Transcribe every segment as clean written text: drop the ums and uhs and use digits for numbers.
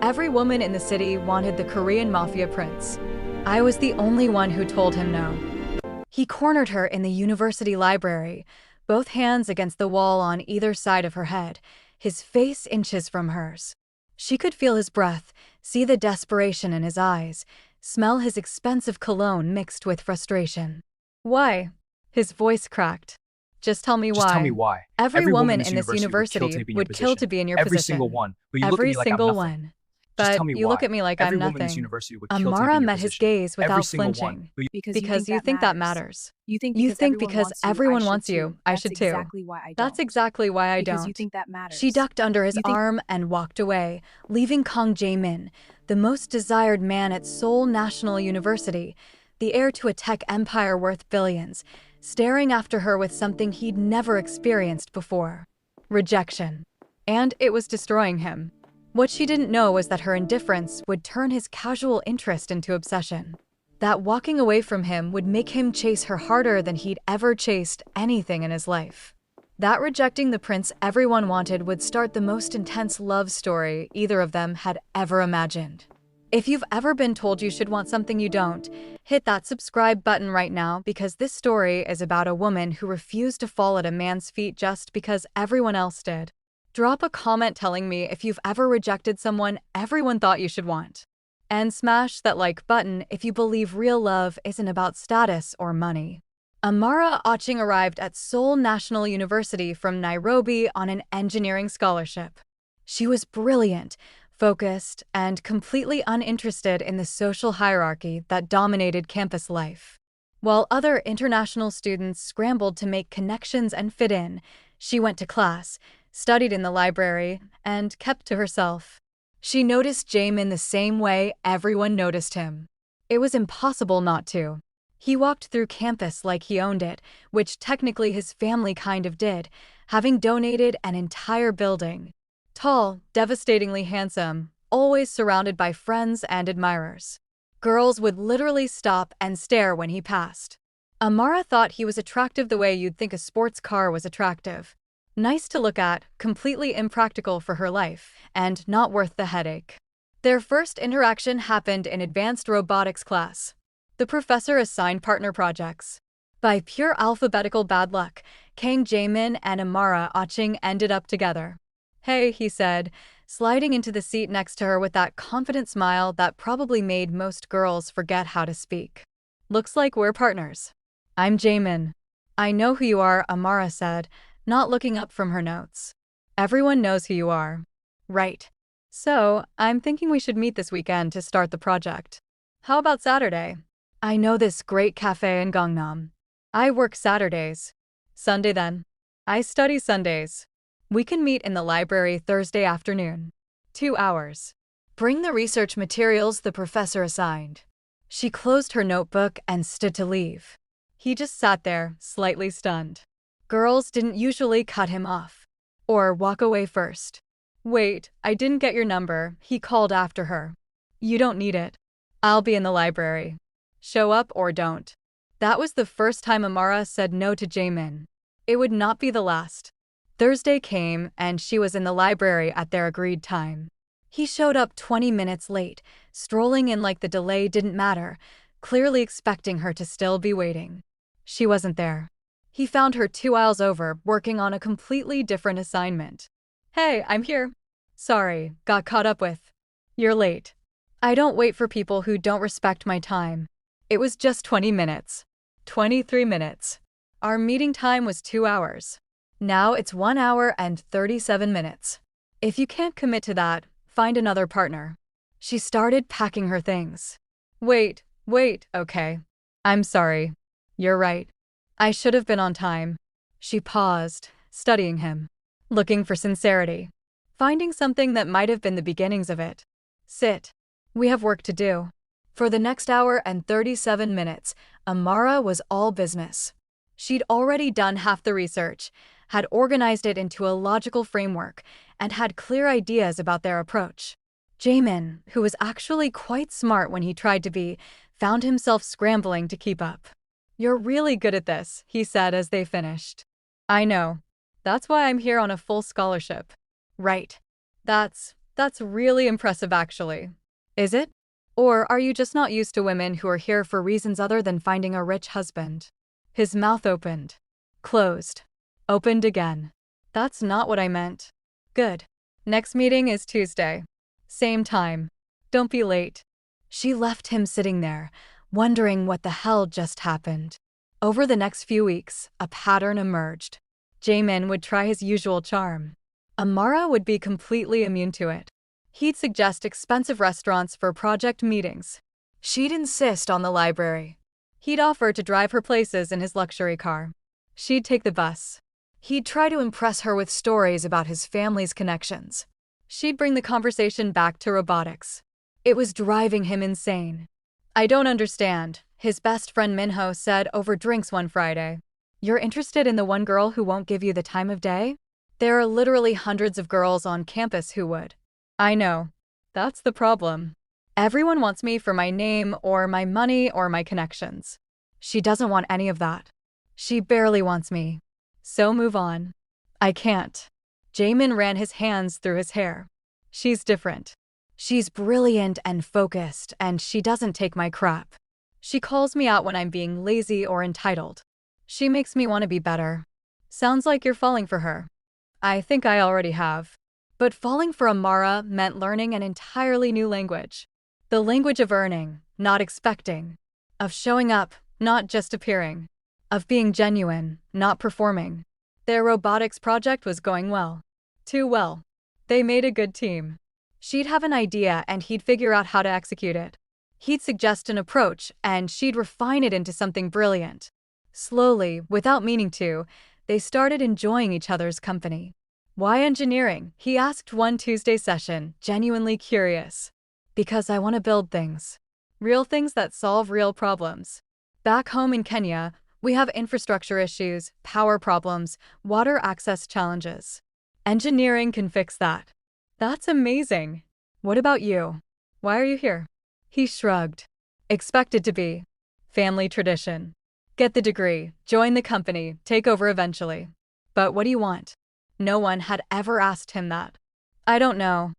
Every woman in the city wanted the Korean Mafia prince. I was the only one who told him no. He cornered her in the university library, both hands against the wall on either side of her head, his face inches from hers. She could feel his breath, see the desperation in his eyes, smell his expensive cologne mixed with frustration. Why? His voice cracked. Just tell me Just tell me why. why. Every Every woman woman in this in this university university would kill to be in your Every position. single one. But you look at Every me like I'm single nothing. one. Just But tell me you why. look at me like Every I'm woman in this nothing. university would kill to be Amara in your met his position. gaze Every without single one. flinching. But Because you think that matters. You think You because think everyone because wants you, I everyone should wants you, too. I That's should too. exactly why I don't. That's exactly why I Because don't. you think that matters. She ducked under his You think arm and walked away, leaving Kang Jae-min, the most desired man at Seoul National University, the heir to a tech empire worth billions, staring after her with something he'd never experienced before. Rejection. And it was destroying him. What she didn't know was that her indifference would turn his casual interest into obsession. That walking away from him would make him chase her harder than he'd ever chased anything in his life. That rejecting the prince everyone wanted would start the most intense love story either of them had ever imagined. If you've ever been told you should want something you don't, hit that subscribe button right now because this story is about a woman who refused to fall at a man's feet just because everyone else did. Drop a comment telling me if you've ever rejected someone everyone thought you should want. And smash that like button if you believe real love isn't about status or money. Amara Oching arrived at Seoul National University from Nairobi on an engineering scholarship. She was brilliant, focused, and completely uninterested in the social hierarchy that dominated campus life. While other international students scrambled to make connections and fit in, she went to class, studied in the library, and kept to herself. She noticed Jaemin the same way everyone noticed him. It was impossible not to. He walked through campus like he owned it, which technically his family kind of did, having donated an entire building. Tall, devastatingly handsome, always surrounded by friends and admirers. Girls would literally stop and stare when he passed. Amara thought he was attractive the way you'd think a sports car was attractive. Nice to look at, completely impractical for her life, and not worth the headache. Their first interaction happened in advanced robotics class. The professor assigned partner projects. By pure alphabetical bad luck, Kang Jae-min and Amara Oching ended up together. "Hey," he said, sliding into the seat next to her with that confident smile that probably made most girls forget how to speak. "Looks like we're partners." "I'm Jaemin." "I know who you are," Amara said, not looking up from her notes. "Everyone knows who you are." "Right. So, I'm thinking we should meet this weekend to start the project. How about Saturday? I know this great cafe in Gangnam. I work Saturdays." "Sunday then?" "I study Sundays. We can meet in the library Thursday afternoon. 2 hours. Bring the research materials the professor assigned." She closed her notebook and stood to leave. He just sat there, slightly stunned. Girls didn't usually cut him off. Or walk away first. "Wait, I didn't get your number," he called after her. "You don't need it. I'll be in the library. Show up or don't." That was the first time Amara said no to Jaemin. It would not be the last. Thursday came, and she was in the library at their agreed time. He showed up 20 minutes late, strolling in like the delay didn't matter, clearly expecting her to still be waiting. She wasn't there. He found her 2 aisles over, working on a completely different assignment. "Hey, I'm here. Sorry, got caught up with. You're late." "I don't wait for people who don't respect my time. It was just 20 minutes. 23 minutes. Our meeting time was 2 hours. Now it's 1 hour and 37 minutes. If you can't commit to that, find another partner." She started packing her things. Wait, okay. I'm sorry. You're right. I should have been on time." She paused, studying him, looking for sincerity, finding something that might have been the beginnings of it. "Sit. We have work to do." For the next hour and 37 minutes, Amara was all business. She'd already done half the research, had organized it into a logical framework, and had clear ideas about their approach. Jaemin, who was actually quite smart when he tried to be, found himself scrambling to keep up. "You're really good at this," he said as they finished. "I know. That's why I'm here on a full scholarship." "Right. That's That's really impressive actually. Is it? Or are you just not used to women who are here for reasons other than finding a rich husband? His mouth opened. Closed. Opened again. That's not what I meant. Good. Next meeting is Tuesday. Same time. Don't be late. She left him sitting there, wondering what the hell just happened. Over the next few weeks, a pattern emerged. Jaemin would try his usual charm. Amara would be completely immune to it. He'd suggest expensive restaurants for project meetings. She'd insist on the library. He'd offer to drive her places in his luxury car. She'd take the bus. He'd try to impress her with stories about his family's connections. She'd bring the conversation back to robotics. It was driving him insane. I don't understand, his best friend Minho said over drinks one Friday. You're interested in the one girl who won't give you the time of day? There are literally hundreds of girls on campus who would. I know. That's the problem. Everyone wants me for my name or my money or my connections. She doesn't want any of that. She barely wants me. So move on. I can't. Jaemin ran his hands through his hair. She's different. She's brilliant and focused, and she doesn't take my crap. She calls me out when I'm being lazy or entitled. She makes me want to be better. Sounds like you're falling for her. I think I already have. But falling for Amara meant learning an entirely new language. The language of earning, not expecting. Of showing up, not just appearing. Of being genuine, not performing. Their robotics project was going well. Too well. They made a good team. She'd have an idea and he'd figure out how to execute it. He'd suggest an approach and she'd refine it into something brilliant. Slowly, without meaning to, they started enjoying each other's company. Why engineering? He asked one Tuesday session, genuinely curious. Because I want to build things. Real things that solve real problems. Back home in Kenya, we have infrastructure issues, power problems, water access challenges. Engineering can fix that. That's amazing. What about you? Why are you here? He shrugged. Expected to be. Family tradition. Get the degree, join the company, take over eventually. But what do you want? No one had ever asked him that. I don't know.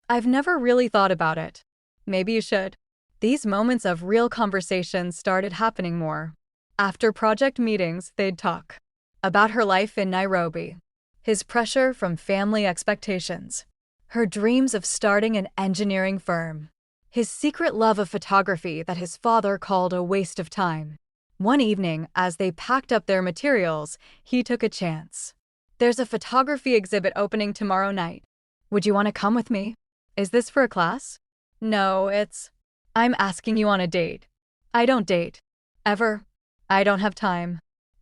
I've never really thought about it. Maybe you should. These moments of real conversation started happening more. After project meetings, they'd talk. About her life in Nairobi. His pressure from family expectations. Her dreams of starting an engineering firm. His secret love of photography that his father called a waste of time. One evening, as they packed up their materials, he took a chance. There's a photography exhibit opening tomorrow night. Would you want to come with me? Is this for a class? No, I'm asking you on a date. I don't date. Ever. I don't have time.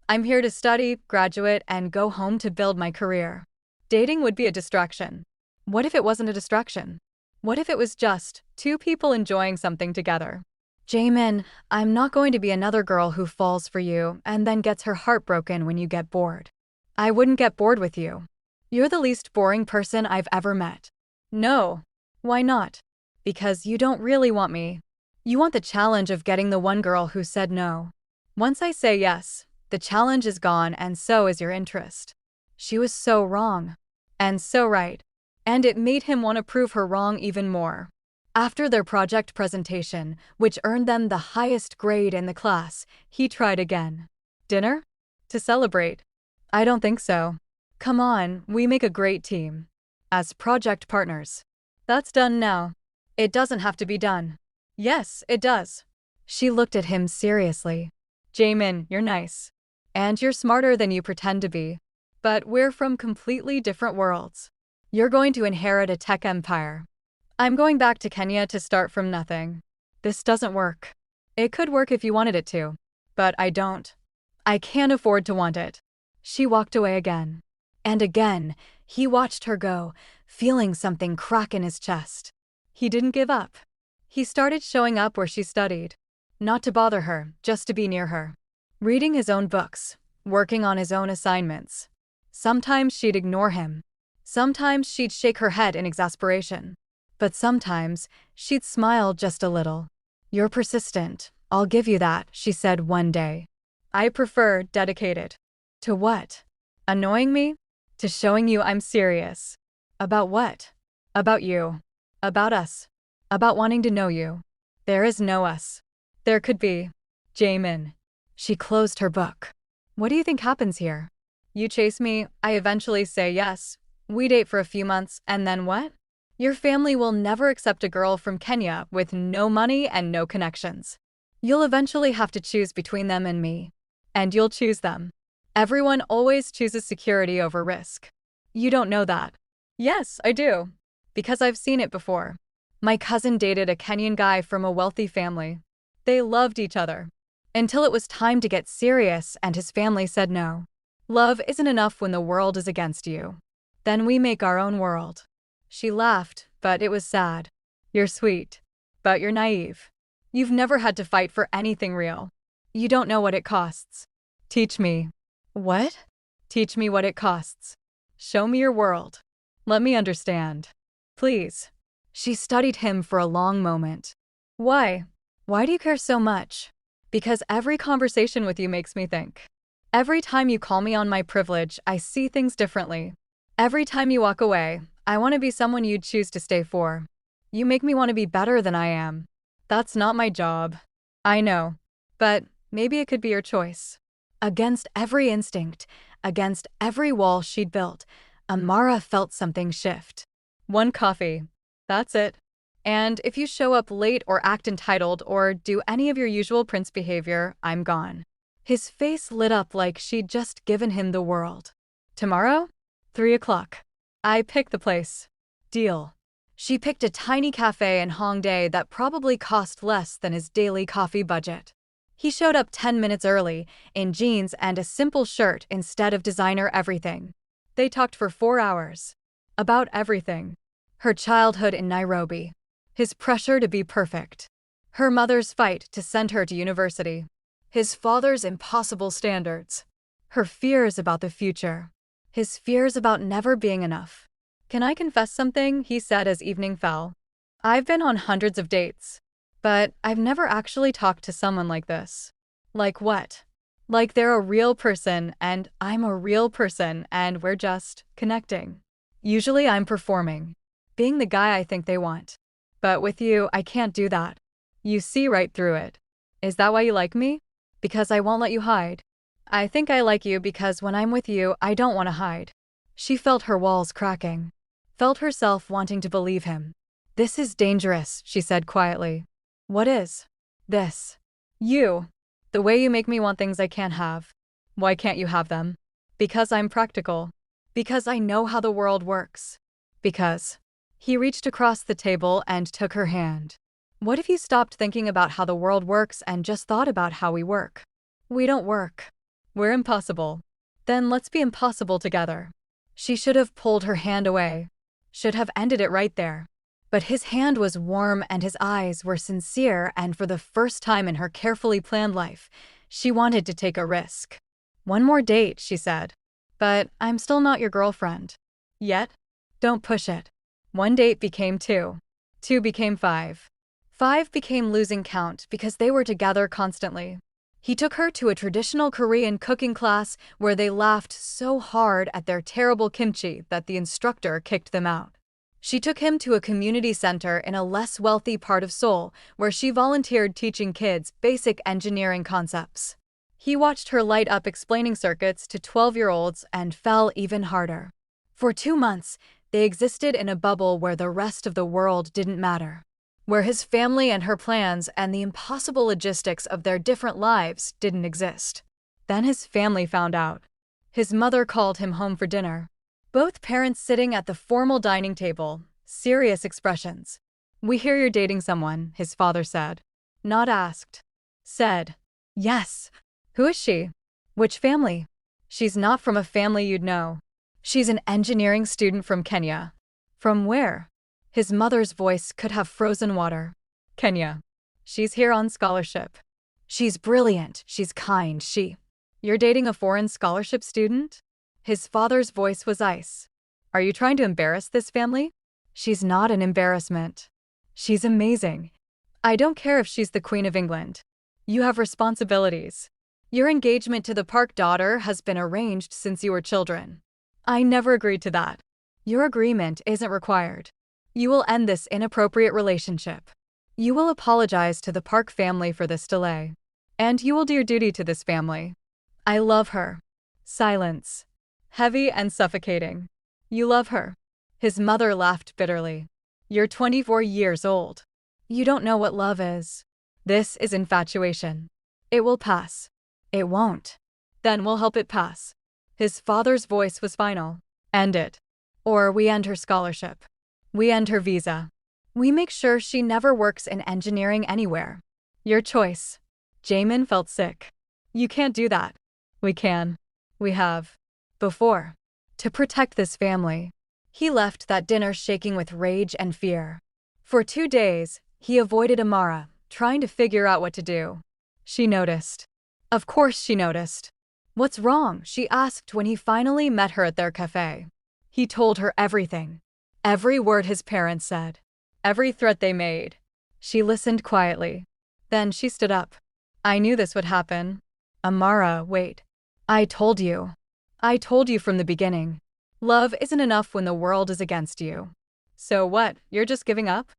I'm here to study, graduate, and go home to build my career. Dating would be a distraction. What if it wasn't a distraction? What if it was just two people enjoying something together? Jaemin, I'm not going to be another girl who falls for you and then gets her heart broken when you get bored. I wouldn't get bored with you. You're the least boring person I've ever met. No. Why not? Because you don't really want me. You want the challenge of getting the one girl who said no. Once I say yes, the challenge is gone and so is your interest. She was so wrong. And so right. And it made him want to prove her wrong even more. After their project presentation, which earned them the highest grade in the class, he tried again. Dinner? To celebrate? I don't think so. Come on, we make a great team. As project partners. That's done now. It doesn't have to be done. Yes, it does. She looked at him seriously. Jaemin, you're nice. And you're smarter than you pretend to be. But we're from completely different worlds. You're going to inherit a tech empire. I'm going back to Kenya to start from nothing. This doesn't work. It could work if you wanted it to. But I don't. I can't afford to want it. She walked away again. And again, he watched her go, feeling something crack in his chest. He didn't give up. He started showing up where she studied. Not to bother her, just to be near her. Reading his own books, working on his own assignments. Sometimes she'd ignore him. Sometimes she'd shake her head in exasperation. But sometimes, she'd smile just a little. You're persistent, I'll give you that, she said one day. I prefer dedicated. To what? Annoying me? To showing you I'm serious. About what? About you. About us. About wanting to know you. There is no us. There could be. Jaemin. She closed her book. What do you think happens here? You chase me, I eventually say yes. We date for a few months, and then what? Your family will never accept a girl from Kenya with no money and no connections. You'll eventually have to choose between them and me. And you'll choose them. Everyone always chooses security over risk. You don't know that. Yes, I do. Because I've seen it before. My cousin dated a Kenyan guy from a wealthy family. They loved each other. Until it was time to get serious and his family said no. Love isn't enough when the world is against you. Then we make our own world. She laughed, but it was sad. You're sweet. But you're naive. You've never had to fight for anything real. You don't know what it costs. Teach me. What? Teach me what it costs. Show me your world. Let me understand. Please. She studied him for a long moment. Why? Why do you care so much? Because every conversation with you makes me think. Every time you call me on my privilege, I see things differently. Every time you walk away, I want to be someone you'd choose to stay for. You make me want to be better than I am. That's not my job. I know. But maybe it could be your choice. Against every instinct, against every wall she'd built, Amara felt something shift. One coffee. That's it. And if you show up late or act entitled or do any of your usual prince behavior, I'm gone. His face lit up like she'd just given him the world. Tomorrow? 3 o'clock. I pick the place. Deal. She picked a tiny cafe in Hongdae that probably cost less than his daily coffee budget. He showed up 10 minutes early, in jeans and a simple shirt instead of designer everything. They talked for 4 hours. About everything. Her childhood in Nairobi. His pressure to be perfect. Her mother's fight to send her to university. His father's impossible standards. Her fears about the future. His fears about never being enough. Can I confess something? He said as evening fell. I've been on hundreds of dates. But I've never actually talked to someone like this. Like what? Like they're a real person and I'm a real person and we're just connecting. Usually I'm performing. Being the guy I think they want. But with you, I can't do that. You see right through it. Is that why you like me? Because I won't let you hide. I think I like you because when I'm with you, I don't want to hide. She felt her walls cracking. Felt herself wanting to believe him. This is dangerous, she said quietly. What is? This. You. The way you make me want things I can't have. Why can't you have them? Because I'm practical. Because I know how the world works. Because. He reached across the table and took her hand. What if you stopped thinking about how the world works and just thought about how we work? We don't work. We're impossible. Then let's be impossible together. She should have pulled her hand away. Should have ended it right there. But his hand was warm and his eyes were sincere, and for the first time in her carefully planned life, she wanted to take a risk. One more date, she said. But I'm still not your girlfriend. Yet? Don't push it. 1 date became 2. 2 became 5. 5 became losing count because they were together constantly. He took her to a traditional Korean cooking class where they laughed so hard at their terrible kimchi that the instructor kicked them out. She took him to a community center in a less wealthy part of Seoul where she volunteered teaching kids basic engineering concepts. He watched her light up explaining circuits to 12-year-olds and fell even harder. For 2 months, they existed in a bubble where the rest of the world didn't matter. Where his family and her plans and the impossible logistics of their different lives didn't exist. Then his family found out. His mother called him home for dinner. Both parents sitting at the formal dining table, serious expressions. We hear you're dating someone, his father said. Not asked. Said. Yes. Who is she? Which family? She's not from a family you'd know. She's an engineering student from Kenya. From where? His mother's voice could have frozen water. Kenya. She's here on scholarship. She's brilliant, she's kind, You're dating a foreign scholarship student? His father's voice was ice. Are you trying to embarrass this family? She's not an embarrassment. She's amazing. I don't care if she's the Queen of England. You have responsibilities. Your engagement to the Park daughter has been arranged since you were children. I never agreed to that. Your agreement isn't required. You will end this inappropriate relationship. You will apologize to the Park family for this delay. And you will do your duty to this family. I love her. Silence. Heavy and suffocating. You love her. His mother laughed bitterly. You're 24 years old. You don't know what love is. This is infatuation. It will pass. It won't. Then we'll help it pass. His father's voice was final. End it. Or we end her scholarship. We end her visa. We make sure she never works in engineering anywhere. Your choice. Jaemin felt sick. You can't do that. We can. We have. Before. To protect this family. He left that dinner shaking with rage and fear. For 2 days, he avoided Amara, trying to figure out what to do. She noticed. Of course she noticed. What's wrong? She asked when he finally met her at their cafe. He told her everything. Every word his parents said. Every threat they made. She listened quietly. Then she stood up. I knew this would happen. Amara, wait. I told you. I told you from the beginning. Love isn't enough when the world is against you. So what, you're just giving up?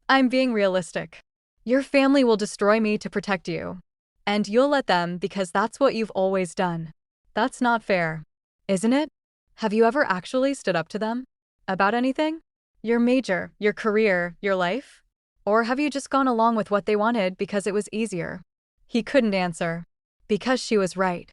I'm being realistic. Your family will destroy me to protect you. And you'll let them because that's what you've always done. That's not fair. Isn't it? Have you ever actually stood up to them? About anything? Your major, your career, your life? Or have you just gone along with what they wanted because it was easier? He couldn't answer. Because she was right.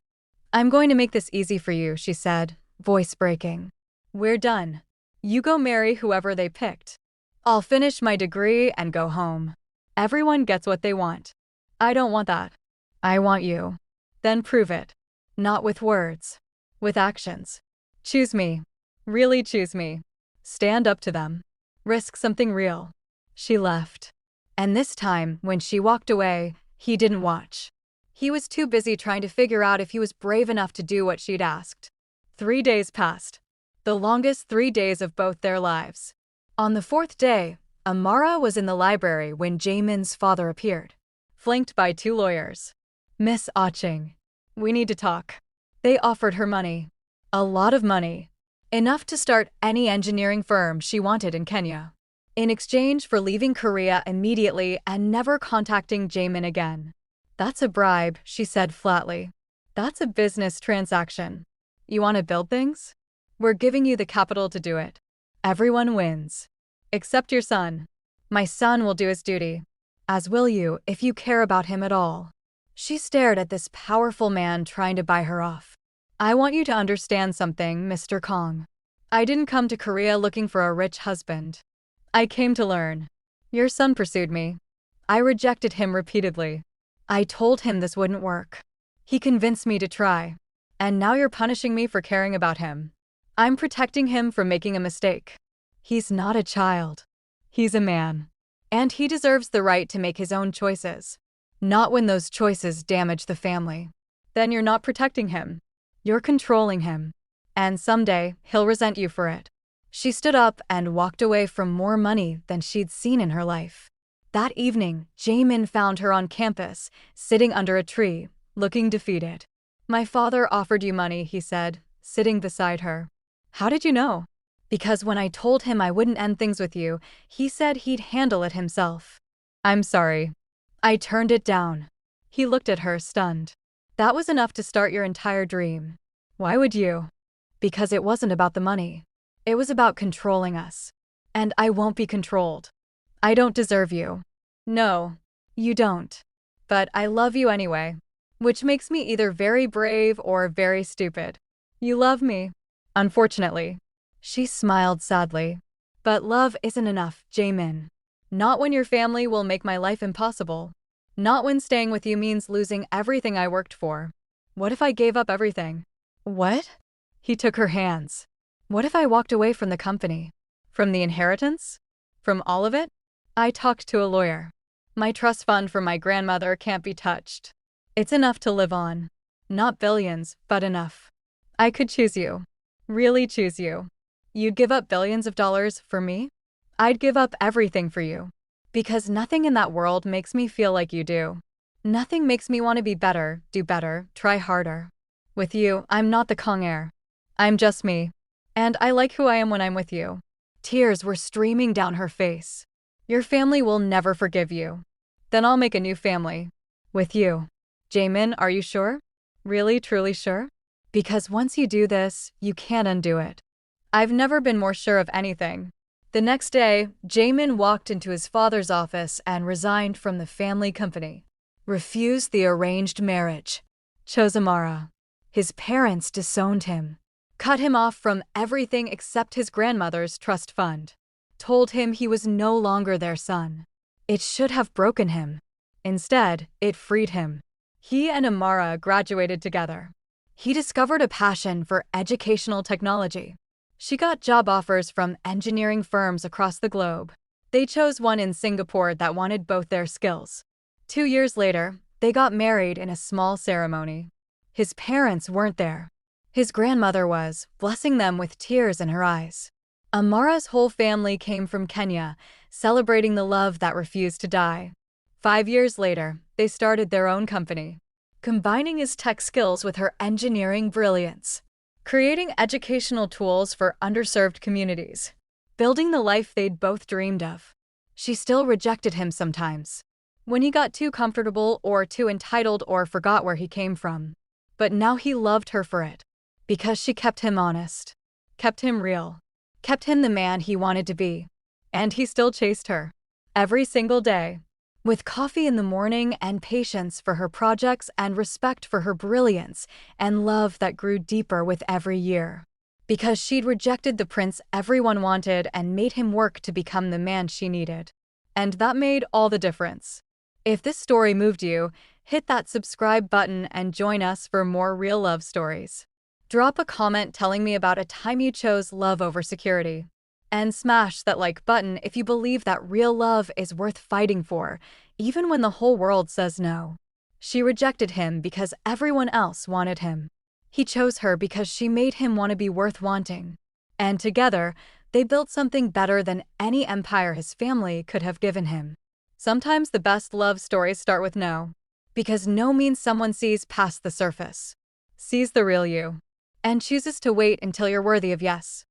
I'm going to make this easy for you, she said, voice breaking. We're done. You go marry whoever they picked. I'll finish my degree and go home. Everyone gets what they want. I don't want that. I want you. Then prove it. Not with words. With actions. Choose me. Really choose me. Stand up to them. Risk something real. She left. And this time, when she walked away, he didn't watch. He was too busy trying to figure out if he was brave enough to do what she'd asked. 3 days passed. The longest 3 days of both their lives. On the 4th day, Amara was in the library when Jaemin's father appeared, flanked by 2 lawyers. Miss Aching. We need to talk. They offered her money. A lot of money. Enough to start any engineering firm she wanted in Kenya. In exchange for leaving Korea immediately and never contacting Jaemin again. That's a bribe, she said flatly. That's a business transaction. You want to build things? We're giving you the capital to do it. Everyone wins. Except your son. My son will do his duty. As will you if you care about him at all. She stared at this powerful man trying to buy her off. I want you to understand something, Mr. Kong. I didn't come to Korea looking for a rich husband. I came to learn. Your son pursued me. I rejected him repeatedly. I told him this wouldn't work. He convinced me to try. And now you're punishing me for caring about him. I'm protecting him from making a mistake. He's not a child. He's a man. And he deserves the right to make his own choices. Not when those choices damage the family. Then you're not protecting him. You're controlling him. And someday, he'll resent you for it. She stood up and walked away from more money than she'd seen in her life. That evening, Jaemin found her on campus, sitting under a tree, looking defeated. My father offered you money, he said, sitting beside her. How did you know? Because when I told him I wouldn't end things with you, he said he'd handle it himself. I'm sorry. I turned it down. He looked at her, stunned. That was enough to start your entire dream. Why would you? Because it wasn't about the money. It was about controlling us. And I won't be controlled. I don't deserve you. No, you don't. But I love you anyway. Which makes me either very brave or very stupid. You love me. Unfortunately. She smiled sadly. But love isn't enough, Jaemin. Not when your family will make my life impossible. Not when staying with you means losing everything I worked for. What if I gave up everything? What? He took her hands. What if I walked away from the company? From the inheritance? From all of it? I talked to a lawyer. My trust fund for my grandmother can't be touched. It's enough to live on. Not billions, but enough. I could choose you. Really choose you. You'd give up billions of dollars for me? I'd give up everything for you. Because nothing in that world makes me feel like you do. Nothing makes me want to be better, do better, try harder. With you, I'm not the Kong heir. I'm just me. And I like who I am when I'm with you. Tears were streaming down her face. Your family will never forgive you. Then I'll make a new family. With you. Jaemin, are you sure? Really, truly sure? Because once you do this, you can't undo it. I've never been more sure of anything. The next day, Jaemin walked into his father's office and resigned from the family company. Refused the arranged marriage. Chose Amara. His parents disowned him. Cut him off from everything except his grandmother's trust fund. Told him he was no longer their son. It should have broken him. Instead, it freed him. He and Amara graduated together. He discovered a passion for educational technology. She got job offers from engineering firms across the globe. They chose one in Singapore that wanted both their skills. 2 years later, they got married in a small ceremony. His parents weren't there. His grandmother was, blessing them with tears in her eyes. Amara's whole family came from Kenya, celebrating the love that refused to die. 5 years later, they started their own company, combining his tech skills with her engineering brilliance, creating educational tools for underserved communities, building the life they'd both dreamed of. She still rejected him sometimes, when he got too comfortable or too entitled or forgot where he came from. But now he loved her for it, because she kept him honest, kept him real, kept him the man he wanted to be. And he still chased her, every single day, with coffee in the morning and patience for her projects and respect for her brilliance and love that grew deeper with every year. Because she'd rejected the prince everyone wanted and made him work to become the man she needed. And that made all the difference. If this story moved you, hit that subscribe button and join us for more real love stories. Drop a comment telling me about a time you chose love over security. And smash that like button if you believe that real love is worth fighting for, even when the whole world says no. She rejected him because everyone else wanted him. He chose her because she made him want to be worth wanting. And together, they built something better than any empire his family could have given him. Sometimes the best love stories start with no. Because no means someone sees past the surface, sees the real you, and chooses to wait until you're worthy of yes.